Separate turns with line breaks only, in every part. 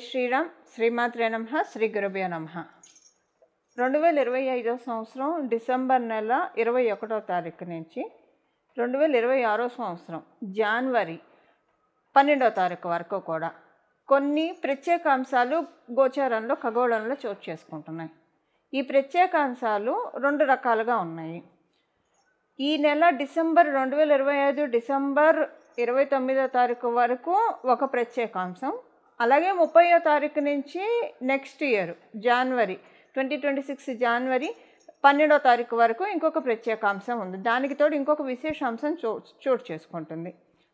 శ్రీరామ్. శ్రీమాత్రే నమః. శ్రీ గురుభ్యో నమః. 2025 సంవత్సరం డిసెంబర్ నెల 21వ తారీఖు నుంచి 2026 సంవత్సరం జనవరి 12వ తారీఖు వరకు కూడా కొన్ని ప్రత్యేక అంశాలు గోచారంలో ఖగోళంలో చోటు చేసుకుంటున్నాయి. ఈ ప్రత్యేక అంశాలు రెండు రకాలుగా ఉన్నాయి. ఈ నెల డిసెంబర్ 2025 డిసెంబర్ 29వ తారీఖు వరకు ఒక ప్రత్యేక అంశం, అలాగే 30వ తారీఖు నుంచి నెక్స్ట్ ఇయర్ జనవరి 2026 జనవరి 12వ తారీఖు వరకు ఇంకొక ప్రత్యేక అంశం ఉంది. దానికి తోడు ఇంకొక విశేష అంశం చోటు చేసుకుంటుంది.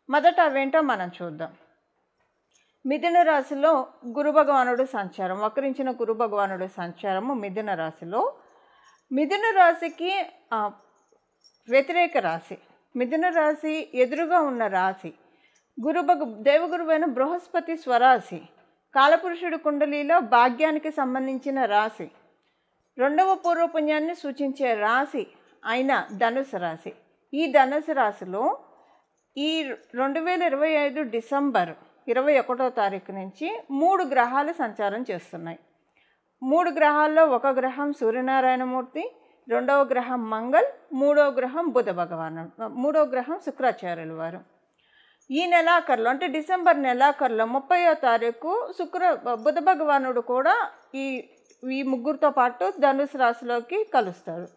మొదట అవేంటో మనం చూద్దాం. మిథున రాశిలో గురు భగవానుడు సంచారం, వక్రించిన గురు భగవానుడు సంచారము మిథున రాశిలో. మిథున రాశికి వ్యతిరేక రాశి, మిథున రాశి ఎదురుగా ఉన్న రాశి దేవగురువైన బృహస్పతి స్వరాశి, కాలపురుషుడు కుండలిలో భాగ్యానికి సంబంధించిన రాశి, రెండవ పూర్వపుణ్యాన్ని సూచించే రాశి అయిన ధనుసు రాశి. ఈ ధనుసు రాశిలో ఈ 2025 డిసెంబర్ 21వ తారీఖు నుంచి 3 గ్రహాలు సంచారం చేస్తున్నాయి. 3 గ్రహాల్లో ఒక గ్రహం సూర్యనారాయణమూర్తి, రెండవ గ్రహం మంగళ్, మూడవ గ్రహం బుధ భగవాను, మూడవ గ్రహం శుక్రాచార్యుల వారు. ఈ నెలాఖరులో అంటే డిసెంబర్ నెలాఖరులో 30వ తారీఖు బుధ భగవానుడు కూడా ఈ ముగ్గురితో పాటు ధనుసు రాశిలోకి కలుస్తారు.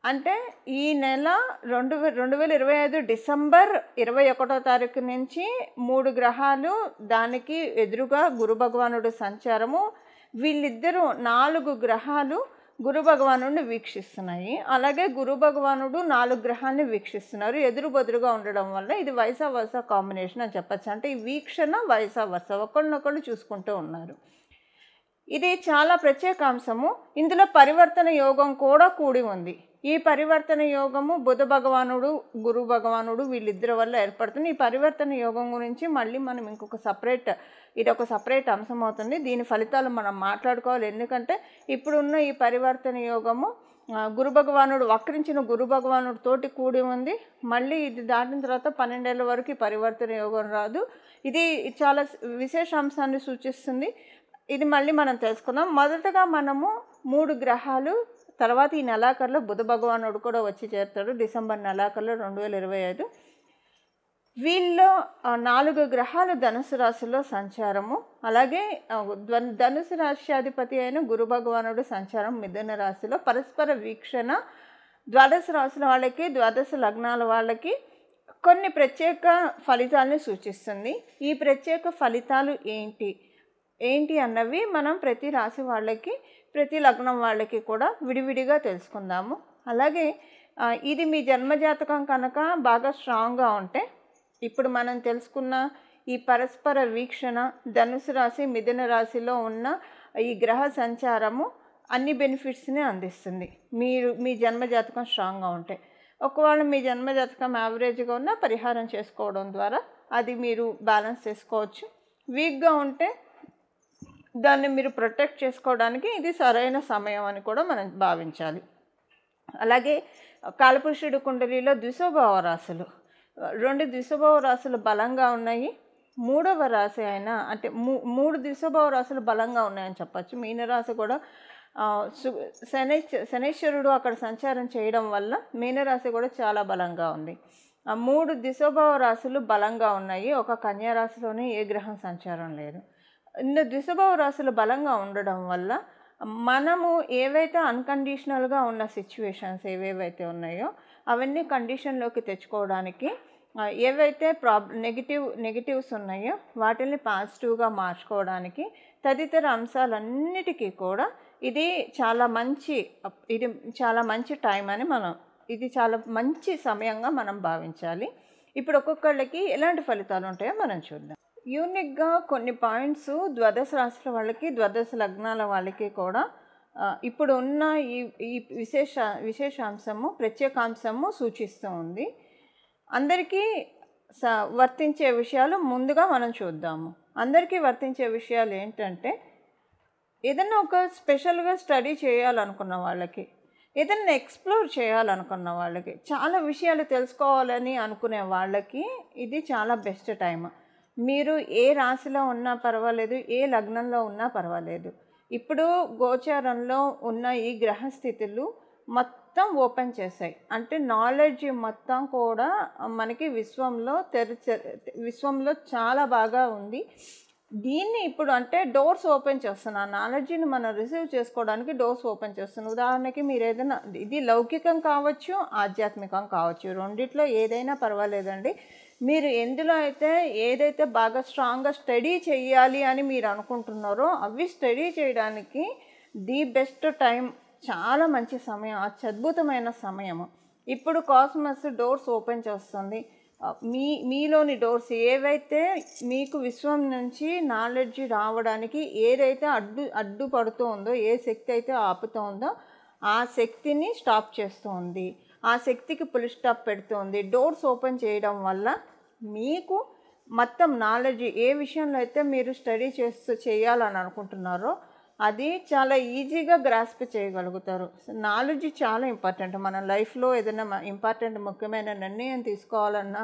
అంటే ఈ నెల 2025 డిసెంబర్ 21వ తారీఖు నుంచి 3 గ్రహాలు, దానికి ఎదురుగా గురు భగవానుడు సంచారము. వీళ్ళిద్దరూ 4 గ్రహాలు గురు భగవానుడిని వీక్షిస్తున్నాయి. అలాగే గురు భగవానుడు 4 గ్రహాన్ని వీక్షిస్తున్నారు. ఎదురు బదురుగా ఉండడం వల్ల ఇది వైసా వర్సా కాంబినేషన్ అని చెప్పచ్చు. అంటే ఈ వీక్షణ వైసా వర్సా ఒకళ్ళనొకళ్ళు చూసుకుంటూ ఉన్నారు. ఇది చాలా ప్రత్యేక అంశము. ఇందులో పరివర్తన యోగం కూడా కూడి ఉంది. ఈ పరివర్తన యోగము బుధ భగవానుడు గురు భగవానుడు వీళ్ళిద్దరి వల్ల ఏర్పడుతుంది. ఈ పరివర్తన యోగం గురించి మళ్ళీ మనం ఇది ఒక సపరేట్ అంశం అవుతుంది. దీని ఫలితాలు మనం మాట్లాడుకోవాలి. ఎందుకంటే ఇప్పుడున్న ఈ పరివర్తన యోగము గురు భగవానుడు వక్రించిన గురు భగవానుడు తోటి కూడి ఉంది. మళ్ళీ ఇది దాటిన తర్వాత 12 ఏళ్ళ వరకు ఈ పరివర్తన యోగం రాదు. ఇది చాలా విశేష అంశాన్ని సూచిస్తుంది. ఇది మళ్ళీ మనం తెలుసుకుందాం. మొదటగా మనము 3 గ్రహాలు, తర్వాత ఈ నెలాఖరులో బుధ భగవానుడు కూడా వచ్చి చేరుతాడు డిసెంబర్ నెలాఖరులో 2025. వీళ్ళు 4 గ్రహాలు ధనుసు రాశిలో సంచారము, అలాగే ధనుసు రాశ్యాధిపతి అయిన గురు భగవానుడు సంచారం మిథున రాశిలో. పరస్పర వీక్షణ ద్వాదశ రాశుల వాళ్ళకి, ద్వాదశ లగ్నాల వాళ్ళకి కొన్ని ప్రత్యేక ఫలితాలను సూచిస్తుంది. ఈ ప్రత్యేక ఫలితాలు ఏంటి అన్నవి మనం ప్రతి రాశి వాళ్ళకి, ప్రతి లగ్నం వాళ్ళకి కూడా విడివిడిగా తెలుసుకుందాము. అలాగే ఇది మీ జన్మజాతకం కనుక బాగా స్ట్రాంగ్గా ఉంటే ఇప్పుడు మనం తెలుసుకున్న ఈ పరస్పర వీక్షణ ధనుసు రాశి మిథున రాశిలో ఉన్న ఈ గ్రహ సంచారము అన్ని బెనిఫిట్స్ని అందిస్తుంది మీ జన్మజాతకం స్ట్రాంగ్గా ఉంటే. ఒకవేళ మీ జన్మజాతకం యావరేజ్గా ఉన్న పరిహారం చేసుకోవడం ద్వారా అది మీరు బ్యాలెన్స్ చేసుకోవచ్చు. వీక్గా ఉంటే దాన్ని మీరు ప్రొటెక్ట్ చేసుకోవడానికి ఇది సరైన సమయం అని కూడా మనం భావించాలి. అలాగే కాలపురుషుడు కుండలిలో ద్విస్వభావ రాశులు, 2 ద్విస్వభావ రాశులు బలంగా ఉన్నాయి. 3వ రాశి అయినా అంటే 3 ద్విస్వభావ రాశులు బలంగా ఉన్నాయని చెప్పచ్చు. మీనరాశి కూడా శనైశ్వరుడు అక్కడ సంచారం చేయడం వల్ల మీనరాశి కూడా చాలా బలంగా ఉంది. 3 ద్విస్వభావ రాశులు బలంగా ఉన్నాయి. ఒక కన్యా రాశిలోనే ఏ గ్రహం సంచారం లేదు. ద్విస్వభావ రాశులు బలంగా ఉండడం వల్ల మనము ఏవైతే అన్కండిషనల్గా ఉన్న సిచ్యువేషన్స్ ఏవేవైతే ఉన్నాయో అవన్నీ కండిషన్లోకి తెచ్చుకోవడానికి, ఏవైతే నెగిటివ్స్ ఉన్నాయో వాటిని పాజిటివ్గా మార్చుకోవడానికి, తదితర అంశాలన్నిటికీ కూడా ఇది చాలా మంచి టైం అని ఇది చాలా మంచి సమయంగా మనం భావించాలి. ఇప్పుడు ఒక్కొక్కళ్ళకి ఎలాంటి ఫలితాలు ఉంటాయో మనం చూద్దాం. యూనిక్గా కొన్ని పాయింట్స్ ద్వాదశ రాశుల వాళ్ళకి, ద్వాదశ లగ్నాల వాళ్ళకి కూడా ఇప్పుడు ఉన్న ఈ విశేషాంశము ప్రత్యేకాంశము సూచిస్తూ ఉంది. అందరికీ వర్తించే విషయాలు ముందుగా మనం చూద్దాము. అందరికీ వర్తించే విషయాలు ఏంటంటే, ఏదైనా ఒక స్పెషల్గా స్టడీ చేయాలనుకున్న వాళ్ళకి, ఏదైనా ఎక్స్ప్లోర్ చేయాలనుకున్న వాళ్ళకి, చాలా విషయాలు తెలుసుకోవాలని అనుకునే వాళ్ళకి ఇది చాలా బెస్ట్ టైం. మీరు ఏ రాశిలో ఉన్నా పర్వాలేదు, ఏ లగ్నంలో ఉన్నా పర్వాలేదు. ఇప్పుడు గోచారంలో ఉన్న ఈ గ్రహస్థితులు మొత్తం ఓపెన్ చేశాయి. అంటే నాలెడ్జ్ మొత్తం కూడా మనకి విశ్వంలో చాలా బాగా ఉంది. దీన్ని ఇప్పుడు అంటే డోర్స్ ఓపెన్ చేస్తున్నా, నాలెడ్జ్ని మనం రిసీవ్ చేసుకోవడానికి డోర్స్ ఓపెన్ చేస్తున్నాం. ఉదాహరణకి మీరు ఏదైనా, ఇది లౌకికం కావచ్చు, ఆధ్యాత్మికం కావచ్చు, రెండిట్లో ఏదైనా పర్వాలేదండి. మీరు ఎందులో అయితే ఏదైతే బాగా స్ట్రాంగ్గా స్టడీ చేయాలి అని మీరు అనుకుంటున్నారో అవి స్టడీ చేయడానికి ది బెస్ట్ టైం, చాలా మంచి సమయం, అత్యద్భుతమైన సమయము. ఇప్పుడు కాస్మస్ డోర్స్ ఓపెన్ చేస్తుంది. మీలోని డోర్స్ ఏవైతే మీకు విశ్వం నుంచి నాలెడ్జ్ రావడానికి ఏదైతే అడ్డుపడుతూ ఉందో, ఏ శక్తి అయితే ఆపుతూ ఉందో ఆ శక్తిని స్టాప్ చేస్తూ ఉంది, ఆ శక్తికి ఫుల్ స్టాప్ పెడుతుంది. డోర్స్ ఓపెన్ చేయడం వల్ల మీకు మొత్తం నాలెడ్జ్ ఏ విషయంలో అయితే మీరు స్టడీ చేయాలని అనుకుంటున్నారో అది చాలా ఈజీగా గ్రాస్ప్ చేయగలుగుతారు. నాలెడ్జ్ చాలా ఇంపార్టెంట్. మన లైఫ్లో ఏదైనా ఇంపార్టెంట్ ముఖ్యమైన నిర్ణయం తీసుకోవాలన్నా,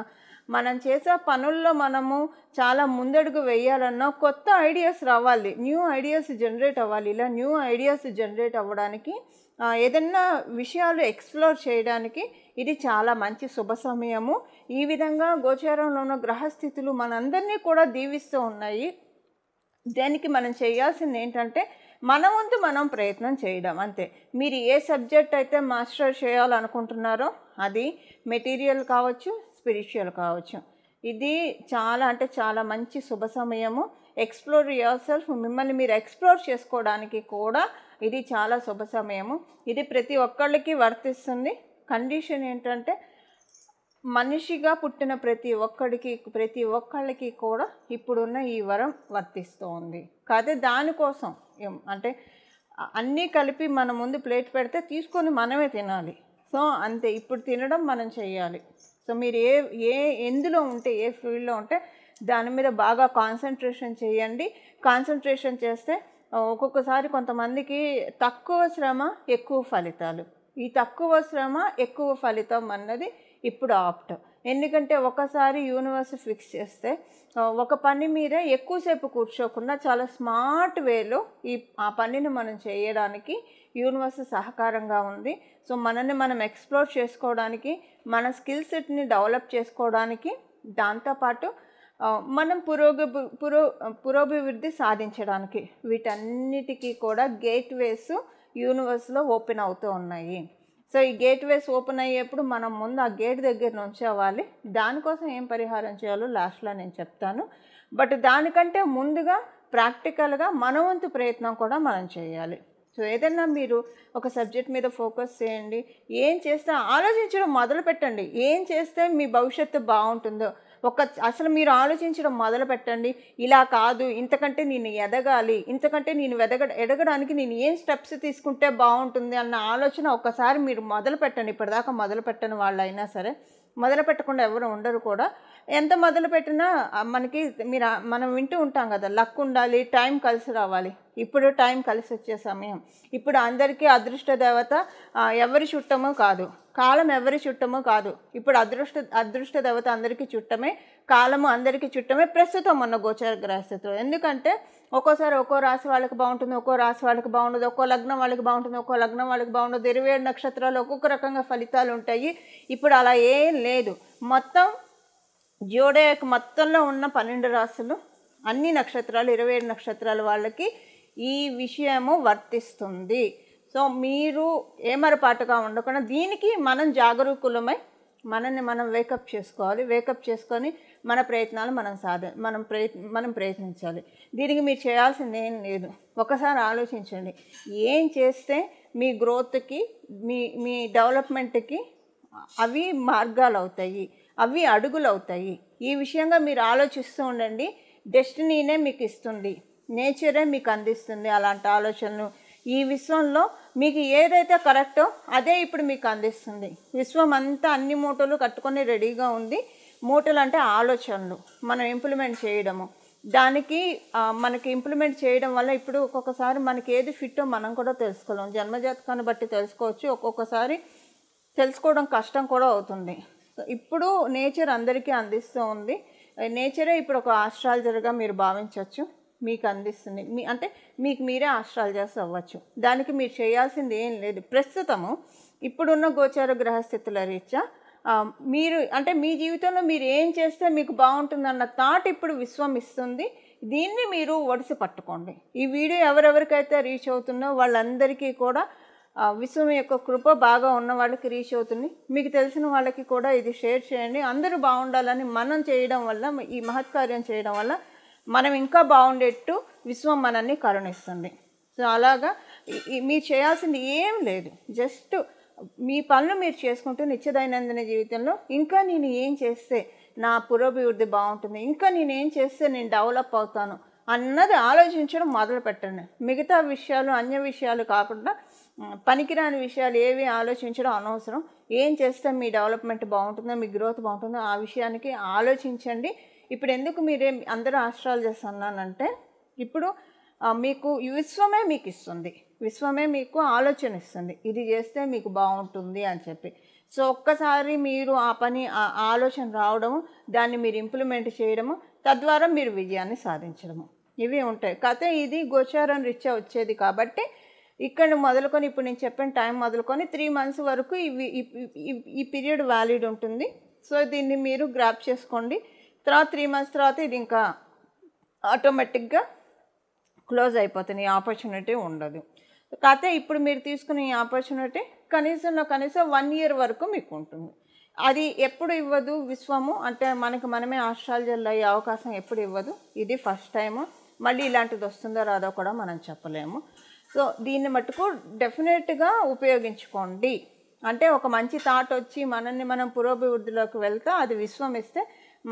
మనం చేసే పనుల్లో మనము చాలా ముందడుగు వేయాలన్నా కొత్త ఐడియాస్ రావాలి, న్యూ ఐడియాస్ జనరేట్ అవ్వాలి. ఇలా న్యూ ఐడియాస్ జనరేట్ అవ్వడానికి, ఏదైనా విషయాలు ఎక్స్ప్లోర్ చేయడానికి ఇది చాలా మంచి శుభ సమయము. ఈ విధంగా గోచారంలో ఉన్న గ్రహస్థితులు మనందరినీ కూడా దీవిస్తూ ఉన్నాయి. దానికి మనం చేయాల్సింది ఏంటంటే మన వంతు మనం ప్రయత్నం చేయడం అంతే. మీరు ఏ సబ్జెక్ట్ అయితే మాస్టర్ చేయాలనుకుంటున్నారో అది మెటీరియల్ కావచ్చు, స్పిరిచువల్ కావచ్చు, ఇది చాలా అంటే చాలా మంచి శుభ సమయము. ఎక్స్ప్లోర్ యువర్ సెల్ఫ్, మిమ్మల్ని మీరు ఎక్స్ప్లోర్ చేసుకోవడానికి కూడా ఇది చాలా శుభ సమయము. ఇది ప్రతి ఒక్కళ్ళకి వర్తిస్తుంది. కండిషన్ ఏంటంటే మనిషిగా పుట్టిన ప్రతి ఒక్కళ్ళకి కూడా ఇప్పుడున్న ఈ వరం వర్తిస్తూ ఉంది. కాదే దానికోసం అంటే అన్నీ కలిపి మన ముందు ప్లేట్ పెడితే తీసుకొని మనమే తినాలి. సో అంతే, ఇప్పుడు తినడం మనం చేయాలి. సో మీరు ఎందులో ఉంటే, ఏ ఫీల్డ్లో ఉంటే దాని మీద బాగా కాన్సన్ట్రేషన్ చేయండి. కాన్సన్ట్రేషన్ చేస్తే ఒక్కొక్కసారి కొంతమందికి తక్కువ శ్రమ ఎక్కువ ఫలితాలు, ఈ తక్కువ శ్రమ ఎక్కువ ఫలితం అన్నది ఇప్పుడు ఆప్ట్. ఎందుకంటే ఒకసారి యూనివర్స్ ఫిక్స్ చేస్తే ఒక పని మీద ఎక్కువసేపు కూర్చోకుండా చాలా స్మార్ట్ వేలో ఆ పనిని మనం చేయడానికి యూనివర్స్ సహకారంగా ఉంది. సో మనల్ని మనం ఎక్స్ప్లోర్ చేసుకోవడానికి, మన స్కిల్ సెట్ని డెవలప్ చేసుకోవడానికి, దాంతోపాటు మనం పురోభివృద్ధి సాధించడానికి, వీటన్నిటికీ కూడా గేట్వేస్ యూనివర్స్లో ఓపెన్ అవుతూ ఉన్నాయి. సో ఈ గేట్వేస్ ఓపెన్ అయ్యేప్పుడు మనం ముందు ఆ గేట్ దగ్గర నుంచోవాలి. దానికోసం ఏం పరిహారం చేయాలో లాస్ట్లో నేను చెప్తాను. బట్ దానికంటే ముందుగా ప్రాక్టికల్గా మన వంతు ప్రయత్నం కూడా మనం చేయాలి. సో ఏదైనా మీరు ఒక సబ్జెక్ట్ మీద ఫోకస్ చేయండి. ఏం చేస్తే ఆలోచించడం మొదలు పెట్టండి. ఏం చేస్తే మీ భవిష్యత్తు బాగుంటుందో అసలు మీరు ఆలోచించడం మొదలు పెట్టండి. ఇలా కాదు, ఇంతకంటే నేను ఎదగాలి, ఇంతకంటే నేను ఎదగడానికి నేను ఏం స్టెప్స్ తీసుకుంటే బాగుంటుంది అన్న ఆలోచన ఒక్కసారి మీరు మొదలు పెట్టండి. ఇప్పటిదాకా మొదలు పెట్టని వాళ్ళైనా సరే, మొదలు పెట్టకుండా ఎవరు ఉండరు కూడా. ఎంత మొదలు పెట్టినా మనం వింటూ ఉంటాం కదా, లక్ ఉండాలి, టైం కలిసి రావాలి. ఇప్పుడు టైం కలిసి వచ్చే సమయం. ఇప్పుడు అందరికీ అదృష్ట దేవత ఎవరి చుట్టమో కాదు, కాలం ఎవరి చుట్టమో కాదు. ఇప్పుడు అదృష్ట దేవత అందరికీ చుట్టమే, కాలము అందరికీ చుట్టమే ప్రస్తుతం ఉన్న గోచర గ్రహస్థితిలో. ఎందుకంటే ఒక్కోసారి ఒక్కో రాశి వాళ్ళకి బాగుంటుంది, ఒక్కో రాశి వాళ్ళకి బాగుండదు, ఒక్కో లగ్నం వాళ్ళకి బాగుంటుంది, ఒక్కో లగ్నం వాళ్ళకి బాగుండదు. 27 నక్షత్రాలు ఒక్కొక్క రకంగా ఫలితాలు ఉంటాయి. ఇప్పుడు అలా ఏం లేదు. మొత్తం జోడియాక్ మొత్తంలో ఉన్న 12 రాశులు, అన్ని నక్షత్రాలు, 27 నక్షత్రాల వాళ్ళకి ఈ విషయము వర్తిస్తుంది. సో మీరు ఏమరపాటుగా ఉండకుండా దీనికి మనం జాగరూకులమై మనల్ని మనం వేకప్ చేసుకోవాలి. వేకప్ చేసుకొని మన ప్రయత్నాలు మనం ప్రయత్నించాలి. దీనికి మీరు చేయాల్సింది ఏం లేదు. ఒకసారి ఆలోచించండి, ఏం చేస్తే మీ గ్రోత్కి, మీ డెవలప్మెంట్కి అవి మార్గాలు అవుతాయి, అవి అడుగులు అవుతాయి. ఈ విషయంగా మీరు ఆలోచిస్తూ ఉండండి. డెస్టినీనే మీకు ఇస్తుంది, నేచరే మీకు అందిస్తుంది అలాంటి ఆలోచనలు. ఈ విశ్వంలో మీకు ఏదైతే కరెక్టో అదే ఇప్పుడు మీకు అందిస్తుంది. విశ్వం అంతా అన్ని మూటలు కట్టుకొని రెడీగా ఉంది. మూటలు అంటే ఆలోచనలు మనం ఇంప్లిమెంట్ చేయడము. దానికి మనకి ఇంప్లిమెంట్ చేయడం వల్ల ఇప్పుడు ఒక్కొక్కసారి మనకి ఏది ఫిట్టో మనం కూడా తెలుసుకోలేం. జన్మజాతకాన్ని బట్టి తెలుసుకోవచ్చు, ఒక్కొక్కసారి తెలుసుకోవడం కష్టం కూడా అవుతుంది. ఇప్పుడు నేచర్ అందరికీ అందిస్తూ ఉంది. నేచరే ఇప్పుడు ఒక ఆస్ట్రాలజర్గా మీరు భావించవచ్చు, మీకు అందిస్తుంది. అంటే మీకు మీరే ఆస్ట్రాలజర్స్ అవ్వచ్చు. దానికి మీరు చేయాల్సింది ఏం లేదు. ప్రస్తుతము ఇప్పుడున్న గోచార గ్రహస్థితుల రీత్యా మీరు అంటే మీ జీవితంలో మీరు ఏం చేస్తే మీకు బాగుంటుందన్న థాట్ ఇప్పుడు విశ్వం ఇస్తుంది. దీన్ని మీరు ఒడిసి పట్టుకోండి. ఈ వీడియో ఎవరెవరికైతే రీచ్ అవుతుందో వాళ్ళందరికీ కూడా విశ్వం యొక్క కృప బాగా ఉన్న వాళ్ళకి రీచ్ అవుతుంది. మీకు తెలిసిన వాళ్ళకి కూడా ఇది షేర్ చేయండి. అందరూ బాగుండాలని మనం చేయడం వల్ల, ఈ మహత్కార్యం చేయడం వల్ల మనం ఇంకా బాగుండేట్టు విశ్వం మనల్ని కరుణిస్తుంది. సో అలాగా మీరు చేయాల్సింది ఏం లేదు. జస్ట్ మీ పనులు మీరు చేసుకుంటూ నిత్య దైనందిన జీవితంలో ఇంకా నేను ఏం చేస్తే నా పురోభివృద్ధి బాగుంటుంది, ఇంకా నేను ఏం చేస్తే నేను డెవలప్ అవుతాను అన్నది ఆలోచించడం మొదలు పెట్టండి. మిగతా విషయాలు, అన్య విషయాలు కాకుండా పనికిరాని విషయాలు ఏవి ఆలోచించడం అనవసరం. ఏం చేస్తే మీ డెవలప్మెంట్ బాగుంటుందో, మీ గ్రోత్ బాగుంటుందో ఆ విషయానికి ఆలోచించండి. ఇప్పుడు ఎందుకు మీరే అందరూ ఆస్ట్రాలజర్స్ అన్నానంటే, ఇప్పుడు మీకు విశ్వమే మీకు ఇస్తుంది, విశ్వమే మీకు ఆలోచన ఇస్తుంది, ఇది చేస్తే మీకు బాగుంటుంది అని చెప్పి. సో ఒక్కసారి మీరు ఆ పని ఆలోచన రావడము, దాన్ని మీరు ఇంప్లిమెంట్ చేయడము, తద్వారా మీరు విజయాన్ని సాధించడము, ఇవి ఉంటాయి. కథ ఇది గోచారం రీత్యా వచ్చేది కాబట్టి ఇక్కడ మొదలుకొని, ఇప్పుడు నేను చెప్పిన టైం మొదలుకొని 3 months వరకు ఈ పీరియడ్ వ్యాలిడ్ ఉంటుంది. సో దీన్ని మీరు గ్రాప్ చేసుకోండి. తర్వాత 3 months తర్వాత ఇది ఇంకా ఆటోమేటిక్గా క్లోజ్ అయిపోతుంది, ఈ ఆపర్చునిటీ ఉండదు. కాకపోతే ఇప్పుడు మీరు తీసుకునే ఈ ఆపర్చునిటీ కనీసం 1 year వరకు మీకు ఉంటుంది. అది ఎప్పుడు ఇవ్వదు విశ్వము, అంటే మనకి మనమే ఆస్ట్రాలజర్లు అయ్యే అవకాశం ఎప్పుడు ఇవ్వదు. ఇది ఫస్ట్ టైము. మళ్ళీ ఇలాంటిది వస్తుందో రాదో కూడా మనం చెప్పలేము. సో దీన్ని మట్టుకు డెఫినెట్గా ఉపయోగించుకోండి. అంటే ఒక మంచి థాట్ వచ్చి మనల్ని మనం పురోభివృద్ధిలోకి వెళ్తే అది విశ్వం ఇస్తే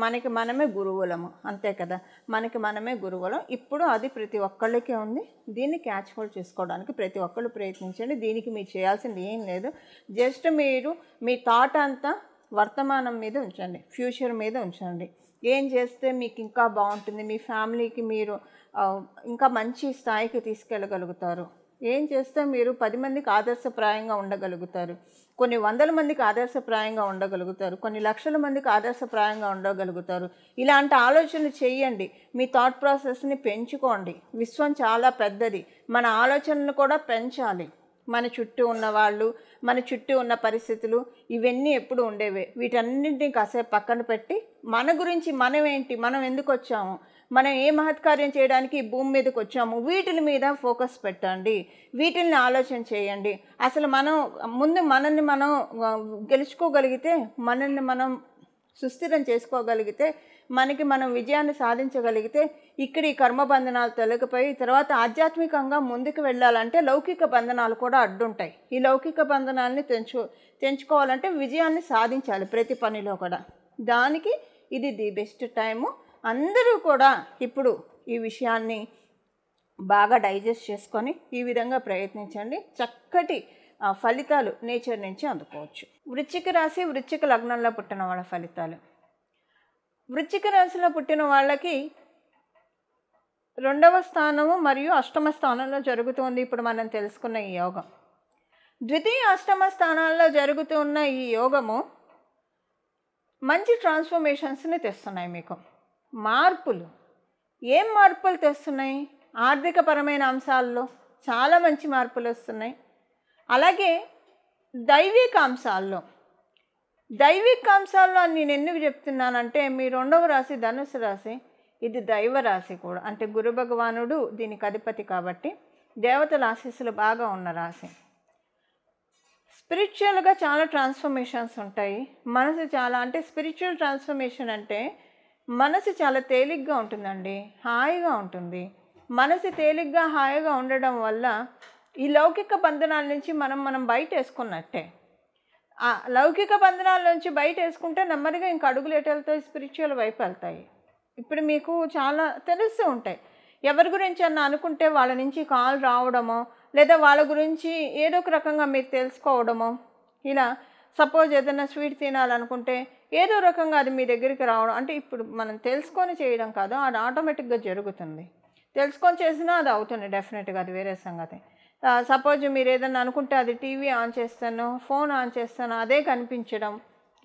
మనకి మనమే గురువులము, అంతే కదా, మనకి మనమే గురువులం. ఇప్పుడు అది ప్రతి ఒక్కళ్ళకి ఉంది. దీన్ని క్యాచ్ హోల్డ్ చేసుకోవడానికి ప్రతి ఒక్కళ్ళు ప్రయత్నించండి. దీనికి మీరు చేయాల్సింది ఏం లేదు. జస్ట్ మీరు మీ థాట్ అంతా వర్తమానం మీద ఉంచండి, ఫ్యూచర్ మీద ఉంచండి. ఏం చేస్తే మీకు ఇంకా బాగుంటుంది, మీ ఫ్యామిలీకి మీరు ఇంకా మంచి స్థాయికి తీసుకెళ్ళగలుగుతారు, ఏం చేస్తే మీరు 10 మందికి ఆదర్శప్రాయంగా ఉండగలుగుతారు, కొన్ని 100 మందికి ఆదర్శప్రాయంగా ఉండగలుగుతారు, కొన్ని లక్షల మందికి ఆదర్శప్రాయంగా ఉండగలుగుతారు. ఇలాంటి ఆలోచనలు చేయండి. మీ థాట్ ప్రాసెస్ని పెంచుకోండి. విశ్వం చాలా పెద్దది, మన ఆలోచనలు కూడా పెంచాలి. మన చుట్టూ ఉన్న వాళ్ళు, మన చుట్టూ ఉన్న పరిస్థితులు ఇవన్నీ ఎప్పుడు ఉండేవే. వీటన్నింటినీ కాసేపు పక్కన పెట్టి మన గురించి, మనం ఏంటి, మనం ఎందుకు వచ్చాము, మనం ఏ మహత్కార్యం చేయడానికి ఈ భూమి మీదకి వచ్చాము, వీటిల మీద ఫోకస్ పెట్టండి, వీటిని ఆలోచన చేయండి. అసలు మనం ముందు మనల్ని మనం గెలుచుకోగలిగితే, మనల్ని మనం సుస్థిరం చేసుకోగలిగితే, మనకి మనం విజయాన్ని సాధించగలిగితే, ఇక్కడ ఈ కర్మబంధనాలు తొలగిపోయి తర్వాత ఆధ్యాత్మికంగా ముందుకు వెళ్ళాలంటే లౌకిక బంధనాలు కూడా అడ్డుంటాయి. ఈ లౌకిక బంధనాలని తెంచుకోవాలంటే విజయాన్ని సాధించాలి ప్రతి పనిలో కూడా. దానికి ఇది ది బెస్ట్ టైము. అందరూ కూడా ఇప్పుడు ఈ విషయాన్ని బాగా డైజెస్ట్ చేసుకొని ఈ విధంగా ప్రయత్నించండి. చక్కటి ఫలితాలు నేచర్ నుంచి అందుకోవచ్చు. వృశ్చిక రాశి, వృశ్చిక లగ్నంలో పుట్టిన వాళ్ళ ఫలితాలు. వృశ్చిక రాశిలో పుట్టిన వాళ్ళకి 2వ స్థానము మరియు 8వ స్థానంలో జరుగుతుంది ఇప్పుడు మనం తెలుసుకున్న ఈ యోగం. ద్వితీయ 8వ స్థానాల్లో జరుగుతున్న ఈ యోగము మంచి ట్రాన్స్ఫర్మేషన్స్ని తెస్తున్నాయి. మీకు మార్పులు, ఏం మార్పులు తెస్తున్నాయి? ఆర్థికపరమైన అంశాల్లో చాలా మంచి మార్పులు వస్తున్నాయి. అలాగే దైవిక అంశాల్లో నేను ఎందుకు చెప్తున్నానంటే, మీ 2వ రాశి ధనుసు రాశి, ఇది దైవ రాశి కూడా, అంటే గురు భగవానుడు దీనికి అధిపతి కాబట్టి దేవతల ఆశీస్సులు బాగా ఉన్న రాశి. స్పిరిచువల్గా చాలా ట్రాన్స్ఫర్మేషన్స్ ఉంటాయి. మనసు చాలా, అంటే స్పిరిచువల్ ట్రాన్స్ఫర్మేషన్ అంటే మనసు చాలా తేలిగ్గా ఉంటుందండి, హాయిగా ఉంటుంది. మనసు తేలిగ్గా హాయిగా ఉండడం వల్ల ఈ లౌకిక బంధనాల నుంచి మనం బయట వేసుకున్నట్టే. ఆ లౌకిక బంధనాల నుంచి బయట వేసుకుంటే నెమ్మదిగా ఇంక అడుగులు ఎటు వెళ్తాయి, స్పిరిచువల్ వైపు వెళ్తాయి. ఇప్పుడు మీకు చాలా తెలుస్తూ ఉంటాయి. ఎవరి గురించి అన్న అనుకుంటే వాళ్ళ నుంచి కాల్ రావడమో, లేదా వాళ్ళ గురించి ఏదో ఒక రకంగా మీరు తెలుసుకోవడమో, ఇలా సపోజ్ ఏదైనా స్వీట్ తినాలనుకుంటే ఏదో రకంగా అది మీ దగ్గరికి రావడం, అంటే ఇప్పుడు మనం తెలుసుకొని చేయడం కాదు, అది ఆటోమేటిక్గా జరుగుతుంది. తెలుసుకొని చేసినా అది అవుతుంది డెఫినెట్గా, అది వేరే సంగతి. సపోజ్ మీరు ఏదైనా అనుకుంటే అది టీవీ ఆన్ చేస్తాను, ఫోన్ ఆన్ చేస్తాను, అదే కనిపించడం,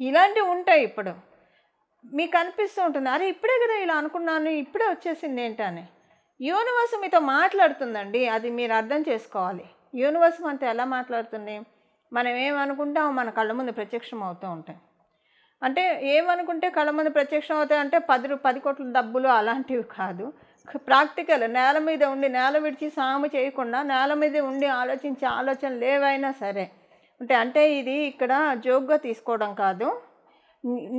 ఇలాంటివి ఉంటాయి. ఇప్పుడు మీకు అనిపిస్తూ ఉంటుంది, అరే ఇప్పుడే కదా ఇలా అనుకున్నాను, ఇప్పుడే వచ్చేసింది ఏంటని. యూనివర్స్ మీతో మాట్లాడుతుందండి, అది మీరు అర్థం చేసుకోవాలి. యూనివర్స్ మనతో ఎలా మాట్లాడుతుంది, మనం ఏమనుకుంటాం మన కళ్ళ ముందు ప్రత్యక్షం అవుతూ ఉంటాయి. అంటే ఏమనుకుంటే కళ్ళ ముందు ప్రత్యక్షం అవుతాయి అంటే 10 కోట్ల డబ్బులు అలాంటివి కాదు. ప్రాక్టికల్ నేల మీద ఉండి, నేల విడిచి సాము చేయకుండా నేల మీద ఉండి ఆలోచించే ఆలోచనలు ఏవైనా సరే అంటే ఇది ఇక్కడ జోక్గా తీసుకోవడం కాదు.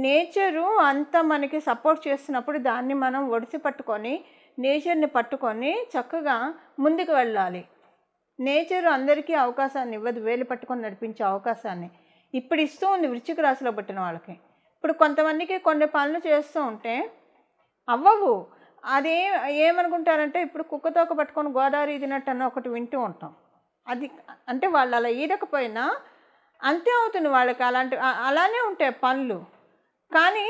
నేచరు అంతా మనకి సపోర్ట్ చేస్తున్నప్పుడు దాన్ని మనం ఒడిసి పట్టుకొని, నేచర్ని పట్టుకొని చక్కగా ముందుకు వెళ్ళాలి. నేచర్ అందరికీ అవకాశాన్ని ఇవ్వదు, వేలు పట్టుకొని నడిపించే అవకాశాన్ని ఇప్పుడు ఇస్తూ ఉంది వృశ్చిక రాశిలో పుట్టిన వాళ్ళకి. ఇప్పుడు కొంతమందికి కొన్ని పనులు చేస్తూ ఉంటే అవ్వవు. అదే ఏమనుకుంటారంటే, ఇప్పుడు కుక్కతోక పట్టుకొని గోదావరి ఈదినట్టు అన్న ఒకటి వింటూ ఉంటాం. అది అంటే వాళ్ళు అలా ఈదకపోయినా అంతే అవుతుంది వాళ్ళకి. అలానే ఉంటాయి పనులు. కానీ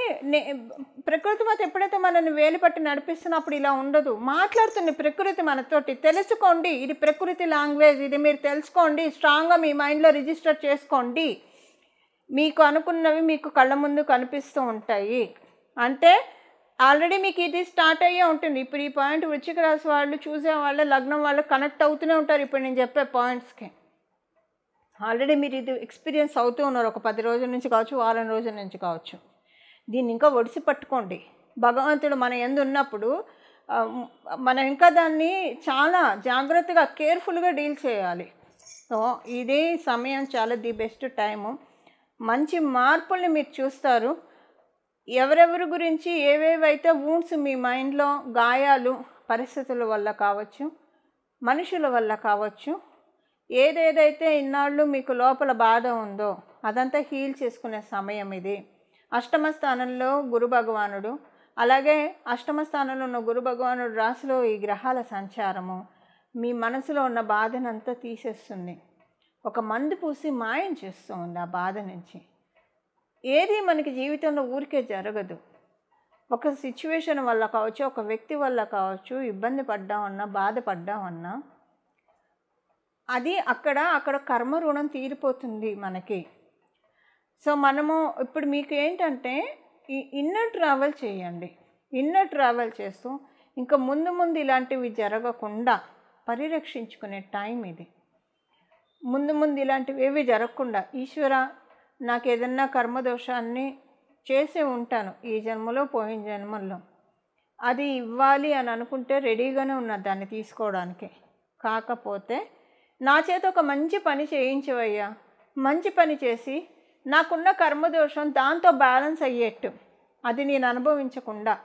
ప్రకృతి మాత ఎప్పుడైతే మనల్ని వేలు పట్టి నడిపిస్తున్నప్పుడు ఇలా ఉండదు. మాట్లాడుతుంది ప్రకృతి మనతోటి. తెలుసుకోండి, ఇది ప్రకృతి లాంగ్వేజ్, ఇది మీరు తెలుసుకోండి, స్ట్రాంగ్గా మీ మైండ్లో రిజిస్టర్ చేసుకోండి. మీకు అనుకున్నవి మీకు కళ్ళ ముందు కనిపిస్తూ ఉంటాయి. అంటే ఆల్రెడీ మీకు ఇది స్టార్ట్ అయ్యే ఉంటుంది. ఇప్పుడు ఈ పాయింట్ వృశ్చిక రాశి వాళ్ళు, చూసే వాళ్ళు, లగ్నం వాళ్ళు కనెక్ట్ అవుతూనే ఉంటారు. ఇప్పుడు నేను చెప్పే పాయింట్స్కి ఆల్రెడీ మీరు ఇది ఎక్స్పీరియన్స్ అవుతూ ఉన్నారు. ఒక 10 రోజుల నుంచి కావచ్చు, వారం రోజుల నుంచి కావచ్చు. దీన్ని ఇంకా ఒడిసి పట్టుకోండి. భగవంతుడు మన యందు ఉన్నప్పుడు మనం ఇంకా దాన్ని చాలా జాగ్రత్తగా కేర్ఫుల్గా డీల్ చేయాలి. సో ఇదే సమయం చాలా ది బెస్ట్ టైము. మంచి మార్పుల్ని మీరు చూస్తారు. ఎవరెవరి గురించి ఏవేవైతే వూండ్స్ మీ మైండ్లో, గాయాలు పరిస్థితుల వల్ల కావచ్చు, మనుషుల వల్ల కావచ్చు, ఏదేదైతే ఇన్నాళ్ళు మీకు లోపల బాధ ఉందో అదంతా హీల్ చేసుకునే సమయం ఇది. అష్టమ స్థానంలో గురు భగవానుడు, అలాగే అష్టమ స్థానంలో ఉన్న గురు భగవానుడు రాశిలో ఈ గ్రహాల సంచారము మీ మనసులో ఉన్న బాధనంతా తీసేస్తుంది. ఒక మందు పూసి మాయం చేస్తూ ఉంది ఆ బాధ నుంచి. ఏది మనకి జీవితంలో ఊరికే జరగదు. ఒక సిచ్యువేషన్ వల్ల కావచ్చు, ఒక వ్యక్తి వల్ల కావచ్చు, ఇబ్బంది పడ్డామన్నా, బాధపడ్డామన్నా అది అక్కడ కర్మ రుణం తీరిపోతుంది మనకి. సో మనము ఇప్పుడు మీకు ఏంటంటే ఈ ఇన్నర్ ట్రావెల్ చేయండి. ఇన్నర్ ట్రావెల్ చేస్తూ ఇంకా ముందు ఇలాంటివి జరగకుండా పరిరక్షించుకునే టైం ఇది. ముందు ఇలాంటివి ఏవి జరగకుండా, ఈశ్వర నాకు ఏదన్నా కర్మదోషాన్ని చేసే ఉంటాను ఈ జన్మలో, పోయిన జన్మల్లో, అది ఇవ్వాలి అని అనుకుంటే రెడీగానే ఉన్నా దాన్ని తీసుకోవడానికి. కాకపోతే నా చేత ఒక మంచి పని చేయించవయ్యా, మంచి పని చేసి నాకున్న కర్మదోషం దాంతో బ్యాలెన్స్ అయ్యేట్టు, అది నేను అనుభవించకుండా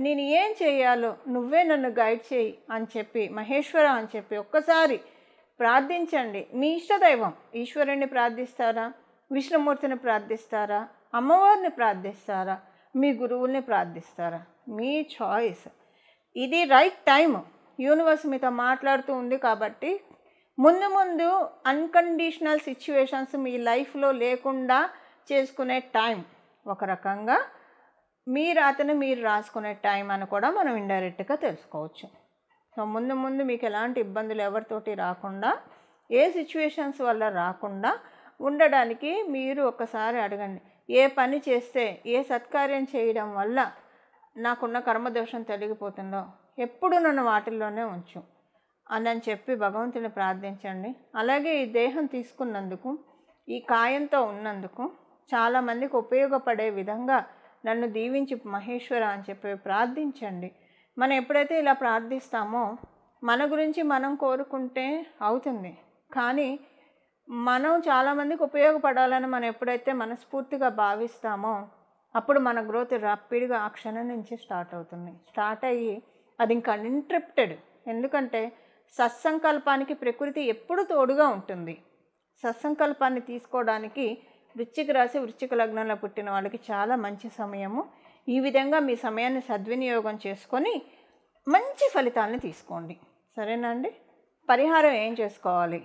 నేను ఏం చేయాలో నువ్వే నన్ను గైడ్ చేయి అని చెప్పి, మహేశ్వర అని చెప్పి ఒక్కసారి ప్రార్థించండి. మీ ఇష్టదైవం ఈశ్వరుణ్ణి ప్రార్థిస్తారా, విష్ణుమూర్తిని ప్రార్థిస్తారా, అమ్మవారిని ప్రార్థిస్తారా, మీ గురువుల్ని ప్రార్థిస్తారా, మీ చాయిస్. ఇది రైట్ టైం. యూనివర్స్ మీతో మాట్లాడుతూ ఉంది కాబట్టి ముందు అన్కండిషనల్ సిచ్యువేషన్స్ మీ లైఫ్లో లేకుండా చేసుకునే టైం, ఒక రకంగా మీ రాతను మీరు రాసుకునే టైం అని కూడా మనం ఇండైరెక్ట్గా తెలుసుకోవచ్చు. సో ముందు మీకు ఎలాంటి ఇబ్బందులు ఎవరితోటి రాకుండా, ఏ సిచ్యువేషన్స్ వల్ల రాకుండా ఉండడానికి మీరు ఒక్కసారి అడగండి. ఏ పని చేస్తే, ఏ సత్కార్యం చేయడం వల్ల నాకున్న కర్మదోషం తొలగిపోతుందో ఎప్పుడు నన్ను వాటిల్లోనే ఉంచు అని చెప్పి భగవంతుని ప్రార్థించండి. అలాగే ఈ దేహం తీసుకున్నందుకు, ఈ కాయంతో ఉన్నందుకు చాలామందికి ఉపయోగపడే విధంగా నన్ను దీవించి మహేశ్వర అని చెప్పి ప్రార్థించండి. మనం ఎప్పుడైతే ఇలా ప్రార్థిస్తామో మన గురించి మనం కోరుకుంటే అవుతుంది. కానీ మనం చాలామందికి ఉపయోగపడాలని మనం ఎప్పుడైతే మనస్ఫూర్తిగా భావిస్తామో అప్పుడు మన గ్రోత్ ర్యాపిడ్గా ఆ క్షణం నుంచి స్టార్ట్ అవుతుంది. స్టార్ట్ అయ్యి అది ఇంకా అన్ఇంటరప్టెడ్. ఎందుకంటే సత్సంకల్పానికి ప్రకృతి ఎప్పుడు తోడుగా ఉంటుంది. సత్సంకల్పాన్ని తీసుకోవడానికి వృశ్చిక రాశి, వృశ్చిక లగ్నంలో పుట్టిన వాళ్ళకి చాలా మంచి సమయము. ఈ విధంగా మీ సమయాన్ని సద్వినియోగం చేసుకొని మంచి ఫలితాలను తీసుకోండి. సరేనా అండి? పరిహారం ఏం చేసుకోవాలి?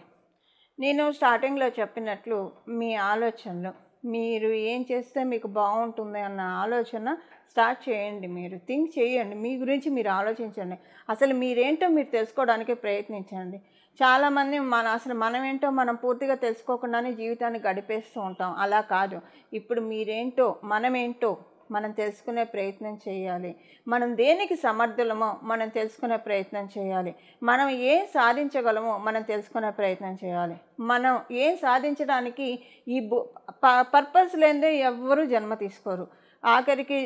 నేను స్టార్టింగ్లో చెప్పినట్లు మీ ఆలోచనలు, మీరు ఏం చేస్తే మీకు బాగుంటుంది అన్న ఆలోచన స్టార్ట్ చేయండి. మీరు థింక్ చేయండి, మీ గురించి మీరు ఆలోచించండి. అసలు మీరేంటో మీరు తెలుసుకోవడానికి ప్రయత్నించండి. చాలామంది అసలు మనమేంటో మనం పూర్తిగా తెలుసుకోకుండానే జీవితాన్ని గడిపేస్తూ ఉంటాం. అలా కాదు, ఇప్పుడు మీరేంటో మనమేంటో మనం తెలుసుకునే ప్రయత్నం చేయాలి. మనం దేనికి సమర్థులమో మనం తెలుసుకునే ప్రయత్నం చేయాలి. మనం ఏం సాధించగలమో మనం తెలుసుకునే ప్రయత్నం చేయాలి. మనం ఏం సాధించడానికి ఈ పర్పస్ లేనిదే ఎవ్వరూ జన్మ తీసుకోరు. ఆఖరికి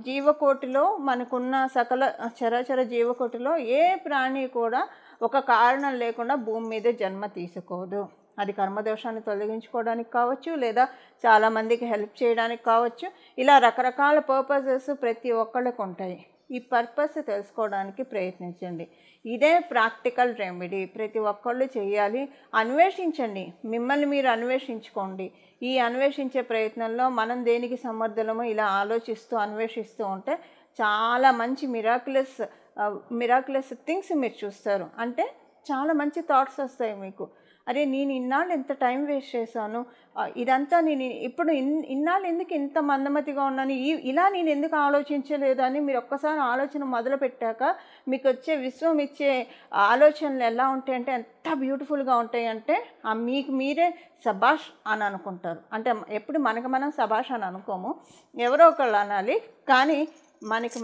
జీవకోటిలో మనకున్న సకల చరాచర జీవకోటిలో ఏ ప్రాణి కూడా ఒక కారణం లేకుండా భూమి మీద జన్మ తీసుకోదు. అది కర్మదోషాన్ని తొలగించుకోవడానికి కావచ్చు, లేదా చాలామందికి హెల్ప్ చేయడానికి కావచ్చు. ఇలా రకరకాల పర్పసెస్ ప్రతి ఒక్కళ్ళకు ఉంటాయి. ఈ పర్పస్ తెలుసుకోవడానికి ప్రయత్నించండి. ఇదే ప్రాక్టికల్ రెమెడీ. ప్రతి ఒక్కళ్ళు చేయాలి. అన్వేషించండి, మిమ్మల్ని మీరు అన్వేషించుకోండి. ఈ అన్వేషించే ప్రయత్నంలో మనం దేనికి సమర్థులమో ఇలా అన్వేషిస్తూ ఉంటే చాలా మంచి మిరాక్యులస్ థింగ్స్ మీరు చూస్తారు. అంటే చాలా మంచి థాట్స్ వస్తాయి మీకు. అరే, నేను ఇన్నాళ్ళు ఎంత టైం వేస్ట్ చేశాను, ఇదంతా నేను ఇప్పుడు ఇన్నాళ్ళు ఎందుకు ఇంత మందమతిగా ఉన్నాను, ఇలా నేను ఎందుకు ఆలోచించలేదు అని మీరు ఒక్కసారి ఆలోచన మొదలు పెట్టాక మీకు వచ్చే విశ్వం ఇచ్చే ఆలోచనలు ఎలా ఉంటాయంటే ఎంత బ్యూటిఫుల్గా ఉంటాయి అంటే మీకు మీరే సబాష్ అని అనుకుంటారు. అంటే ఎప్పుడు మనం సబాష్ అని అనుకోము, ఎవరో ఒకళ్ళు అనాలి. కానీ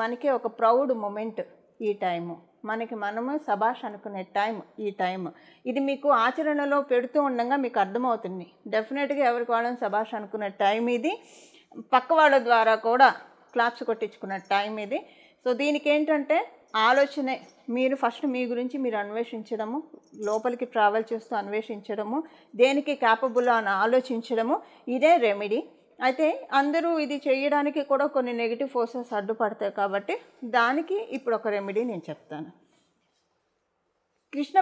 మనకే ఒక ప్రౌడ్ మూమెంట్ ఈ టైము. మనము సబాష్ అనుకునే ఈ టైం ఇది మీకు ఆచరణలో పెడుతూ ఉండగా మీకు అర్థమవుతుంది. డెఫినెట్గా ఎవరికి వాళ్ళని సబాష్ అనుకునే టైం ఇది. పక్క వాళ్ళ ద్వారా కూడా క్లాప్స్ కొట్టించుకునే టైం ఇది. సో దీనికి ఏంటంటే ఆలోచనే. మీరు ఫస్ట్ మీ గురించి మీరు అన్వేషించడము, లోపలికి ట్రావెల్ చేస్తూ అన్వేషించడము, దేనికి క్యాపబుల్ అని ఆలోచించడము, ఇదే రెమెడీ. అయితే అందరూ ఇది చేయడానికి కూడా కొన్ని నెగిటివ్ ఫోర్సెస్ అడ్డుపడతాయి. కాబట్టి దానికి ఇప్పుడు ఒక రెమెడీ నేను చెప్తాను. కృష్ణ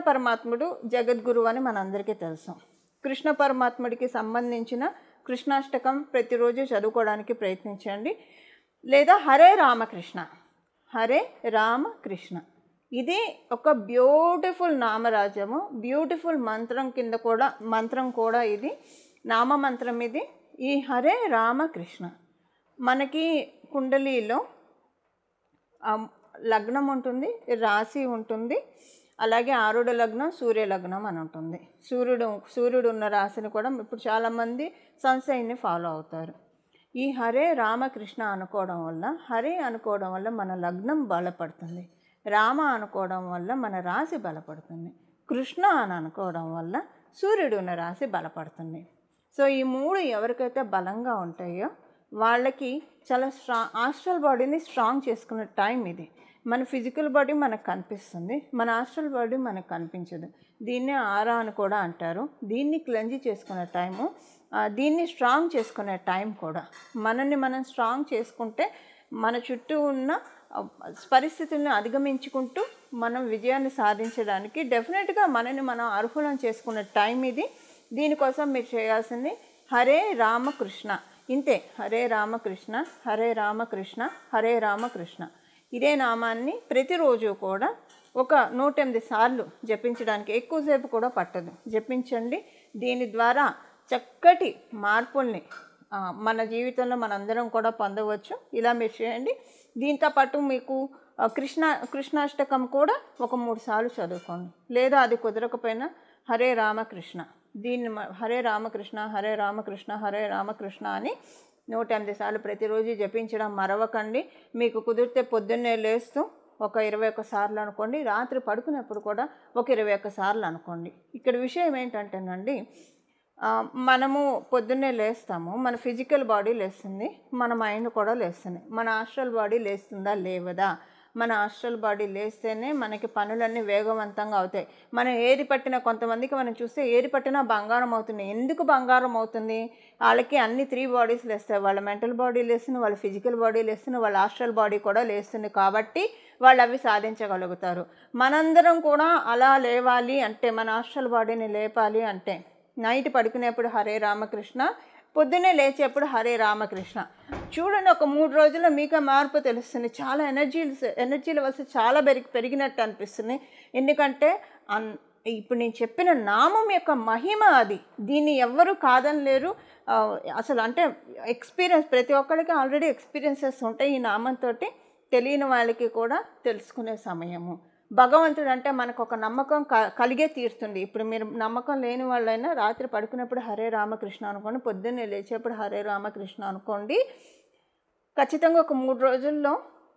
పరమాత్ముడు జగద్గురువు అని మనందరికీ తెలుసు. కృష్ణ పరమాత్ముడికి సంబంధించిన కృష్ణాష్టకం ప్రతిరోజు చదువుకోవడానికి ప్రయత్నించండి. లేదా హరే రామకృష్ణ ఇది ఒక బ్యూటిఫుల్ నామరాజము, బ్యూటిఫుల్ మంత్రం కూడా ఇది నామమంత్రం. ఇది ఈ హరే రామకృష్ణ మనకి కుండలిలో లగ్నం ఉంటుంది, రాశి ఉంటుంది, అలాగే ఆరుడ లగ్నం, సూర్య లగ్నం అని ఉంటుంది. సూర్యుడు ఉన్న రాశిని కూడా ఇప్పుడు చాలామంది సన్సైన్ని ఫాలో అవుతారు. ఈ హరే రామకృష్ణ అనుకోవడం వల్ల మన లగ్నం బలపడుతుంది. రామ అనుకోవడం వల్ల మన రాశి బలపడుతుంది. కృష్ణ అని అనుకోవడం వల్ల సూర్యుడు ఉన్న రాశి బలపడుతుంది. సో ఈ మూడు ఎవరికైతే బలంగా ఉంటాయో వాళ్ళకి చాలా ఆస్ట్రల్ బాడీని స్ట్రాంగ్ చేసుకునే టైం ఇది. మన ఫిజికల్ బాడీ మనకు కనిపిస్తుంది, మన ఆస్ట్రల్ బాడీ మనకు కనిపించదు. దీన్నే ఆరా అని కూడా అంటారు. దీన్ని క్లెంజ్ చేసుకునే టైము, దీన్ని స్ట్రాంగ్ చేసుకునే టైం కూడా. మనల్ని మనం స్ట్రాంగ్ చేసుకుంటే మన చుట్టూ ఉన్న పరిస్థితులను అధిగమించుకుంటూ మనం విజయాన్ని సాధించడానికి డెఫినెట్గా మనల్ని మనం అర్హులను చేసుకునే టైం ఇది. దీనికోసం మీరు చేయాల్సింది హరే రామకృష్ణ, ఇంతే. హరే రామకృష్ణ, హరే రామకృష్ణ, హరే రామకృష్ణ. ఇదే నామాన్ని ప్రతిరోజు కూడా ఒక 108 సార్లు జపించడానికి ఎక్కువసేపు కూడా పట్టదు, జపించండి. దీని ద్వారా చక్కటి మార్పుల్ని మన జీవితంలో మనందరం కూడా పొందవచ్చు. ఇలా మీరు చేయండి. దీంతోపాటు మీకు కృష్ణాష్టకం కూడా ఒక 3 సార్లు చదువుకోండి. లేదా అది కుదరకపోయినా హరే రామకృష్ణ, దీన్ని హరే రామకృష్ణ, హరే రామకృష్ణ, హరే రామకృష్ణ అని 108 సార్లు ప్రతిరోజు జపించడం మరవకండి. మీకు కుదిరితే పొద్దున్నే లేస్తూ ఒక 21 సార్లు అనుకోండి. రాత్రి పడుకునేప్పుడు కూడా ఒక 21 సార్లు అనుకోండి. ఇక్కడ విషయం ఏంటంటేనండి, మనము పొద్దున్నే లేస్తాము, మన ఫిజికల్ బాడీ లేస్తుంది, మన మైండ్ కూడా లేస్తుంది. మన ఆస్ట్రల్ బాడీ లేస్తుందా లేవదా? మన ఆస్ట్రల్ బాడీ లేస్తేనే మనకి పనులన్నీ వేగవంతంగా అవుతాయి. మనం ఏది పట్టినా, కొంతమందికి మనం చూస్తే ఏది పట్టినా బంగారం అవుతుంది. ఎందుకు బంగారం అవుతుంది? వాళ్ళకి అన్ని 3 బాడీస్ లేస్తాయి. వాళ్ళ మెంటల్ బాడీ లేస్తుంది, వాళ్ళ ఫిజికల్ బాడీ లేస్తుంది, వాళ్ళ ఆస్ట్రల్ బాడీ కూడా లేస్తుంది. కాబట్టి వాళ్ళు అవి సాధించగలుగుతారు. మనందరం కూడా అలా లేవాలి అంటే, మన ఆస్ట్రల్ బాడీని లేపాలి అంటే నైట్ పడుకునేప్పుడు హరే రామకృష్ణ, పొద్దున్నే లేచేప్పుడు హరే రామకృష్ణ. చూడండి, ఒక 3 రోజుల్లో మీకు మార్పు తెలుస్తుంది. చాలా ఎనర్జీ లెవెల్స్ చాలా పెరిగినట్టు అనిపిస్తుంది. ఎందుకంటే ఇప్పుడు నేను చెప్పిన నామం యొక్క మహిమ అది. దీన్ని ఎవ్వరూ కాదనలేరు. అసలు అంటే ఎక్స్పీరియన్స్ ప్రతి ఒక్కరికి ఆల్రెడీ ఎక్స్పీరియన్సెస్ ఉంటాయి ఈ నామంతోటి. తెలియని వాళ్ళకి కూడా తెలుసుకునే సమయము. భగవంతుడు అంటే మనకు ఒక నమ్మకం కలిగే తీరుతుంది. ఇప్పుడు మీరు నమ్మకం లేని వాళ్ళైనా రాత్రి పడుకున్నప్పుడు హరే రామకృష్ణ అనుకోండి, పొద్దున్నే లేచేప్పుడు హరే రామకృష్ణ అనుకోండి. ఖచ్చితంగా ఒక 3 రోజుల్లో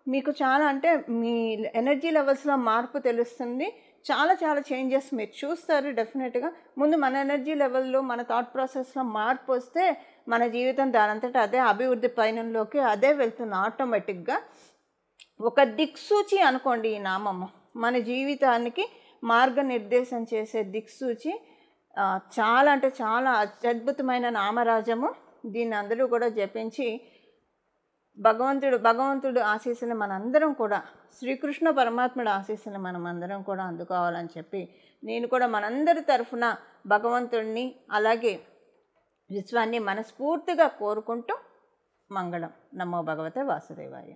మీకు చాలా అంటే మీ ఎనర్జీ లెవెల్స్లో మార్పు తెలుస్తుంది. చాలా చాలా చేంజెస్ మీరు చూస్తారు డెఫినెట్గా. ముందు మన ఎనర్జీ లెవెల్లో మన థాట్ ప్రాసెస్లో మార్పు వస్తే మన జీవితం దానంతటా అదే అభివృద్ధి పయనంలోకి అదే వెళ్తుంది ఆటోమేటిక్గా. ఒక దిక్సూచి అనుకోండి ఈ నామము. మన జీవితానికి మార్గనిర్దేశం చేసే దిక్సూచి. చాలా అంటే చాలా అత్యద్భుతమైన నామరాజము. దీన్ని అందరూ కూడా జపించి భగవంతుడు ఆశీస్సులు మనందరం కూడా, శ్రీకృష్ణ పరమాత్ముడు ఆశీస్సులు మనం అందరం కూడా అందుకోవాలని చెప్పి నేను కూడా మనందరి తరఫున భగవంతుడిని అలాగే విశ్వాన్ని మనస్ఫూర్తిగా కోరుకుంటూ మంగళం. నమో భగవతే వాసుదేవాయ.